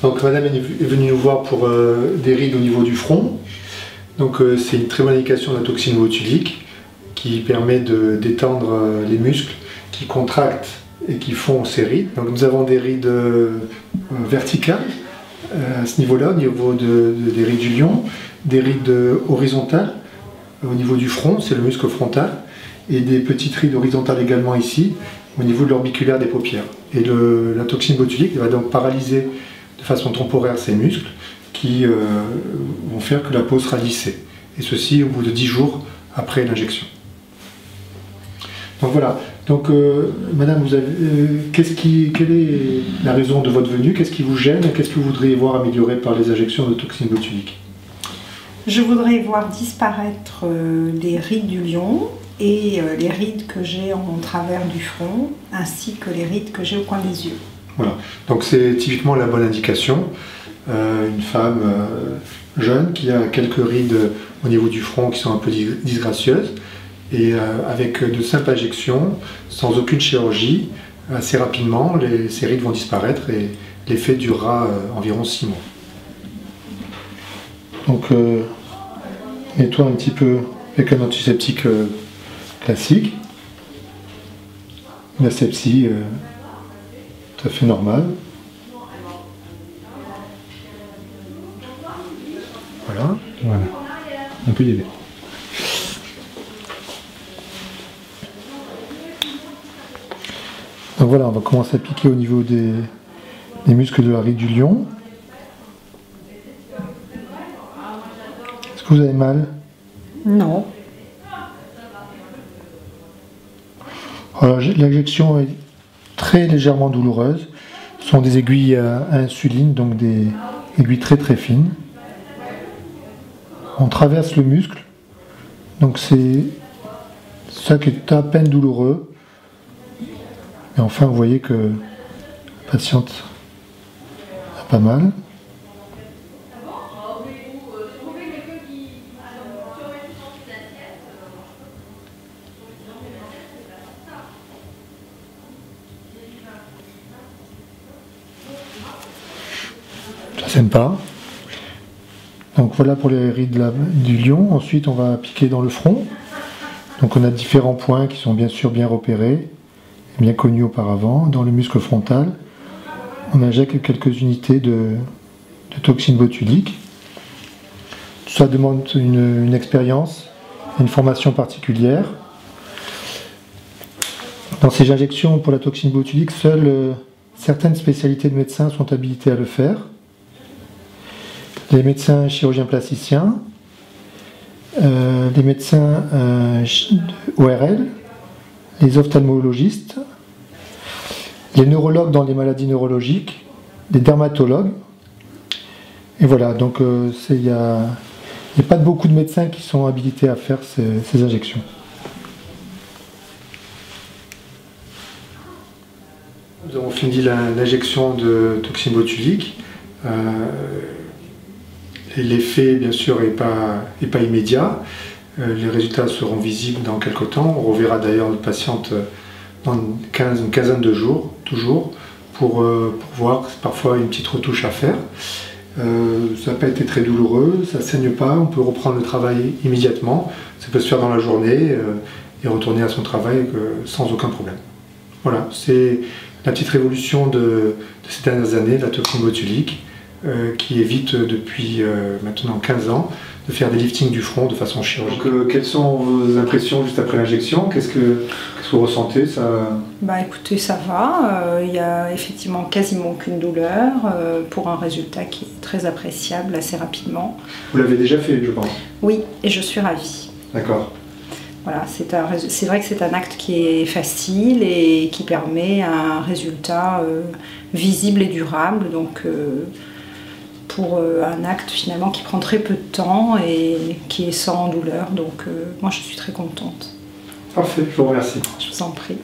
Donc madame est venue nous voir pour des rides au niveau du front. Donc c'est une très bonne indication de la toxine botulique qui permet de détendre les muscles qui contractent et qui font ces rides. Donc nous avons des rides verticales à ce niveau-là, au niveau des rides du lion, des rides horizontales au niveau du front, c'est le muscle frontal, et des petites rides horizontales également ici, au niveau de l'orbiculaire des paupières. Et la toxine botulique va donc paralyser de façon temporaire ces muscles qui vont faire que la peau sera lissée. Et ceci au bout de 10 jours après l'injection. Donc voilà. Donc madame, quelle est la raison de votre venue? Qu'est-ce qui vous gêne? Qu'est-ce que vous voudriez voir amélioré par les injections de toxine botulique? Je voudrais voir disparaître les rides du lion et les rides que j'ai en travers du front, ainsi que les rides que j'ai au coin des yeux. Voilà, donc c'est typiquement la bonne indication. Une femme jeune qui a quelques rides au niveau du front qui sont un peu disgracieuses, et avec de simples injections, sans aucune chirurgie, assez rapidement, ces rides vont disparaître et l'effet durera environ 6 mois. Donc, nettoie un petit peu avec un antiseptique classique, une asepsie tout à fait normale. Voilà. On peut y aller. Donc voilà, on va commencer à piquer au niveau des muscles de la ride du lion. Est-ce que vous avez mal? Non. L'injection est très légèrement douloureuse. Ce sont des aiguilles à insuline, donc des aiguilles très très fines. On traverse le muscle, donc c'est ça qui est à peine douloureux. Et enfin, vous voyez que la patiente a pas mal. Ça saigne pas. Donc voilà pour les rides du lion. Ensuite, on va piquer dans le front. Donc on a différents points qui sont bien sûr bien repérés, bien connus auparavant. Dans le muscle frontal, on injecte quelques unités de toxine botulique. Tout ça demande une expérience, une formation particulière. Dans ces injections pour la toxine botulique, seules certaines spécialités de médecins sont habilitées à le faire. Les médecins chirurgiens plasticiens, les médecins ORL, les ophtalmologistes, les neurologues dans les maladies neurologiques, les dermatologues. Et voilà, donc il n'y a pas beaucoup de médecins qui sont habilités à faire ces injections. Nous avons fini l'injection de toxine botulique. L'effet, bien sûr, n'est pas immédiat. Les résultats seront visibles dans quelques temps. On reverra d'ailleurs notre patiente dans une quinzaine de jours, toujours, pour voir parfois une petite retouche à faire. Ça n'a pas été très douloureux, ça ne saigne pas, on peut reprendre le travail immédiatement. Ça peut se faire dans la journée et retourner à son travail sans aucun problème. Voilà, c'est la petite révolution de ces dernières années, la toxine botulique, qui évite depuis maintenant 15 ans de faire des liftings du front de façon chirurgicale. Donc, quelles sont vos impressions juste après l'injection? Qu'est-ce que vous ressentez ça? Bah écoutez, ça va. Il n'y a effectivement quasiment aucune douleur pour un résultat qui est très appréciable assez rapidement. Vous l'avez déjà fait, je pense? Oui, et je suis ravie. D'accord. Voilà, c'est vrai que c'est un acte qui est facile et qui permet un résultat visible et durable. Donc, pour un acte finalement qui prend très peu de temps et qui est sans douleur. Donc moi je suis très contente. Parfait, je vous remercie. Je vous en prie.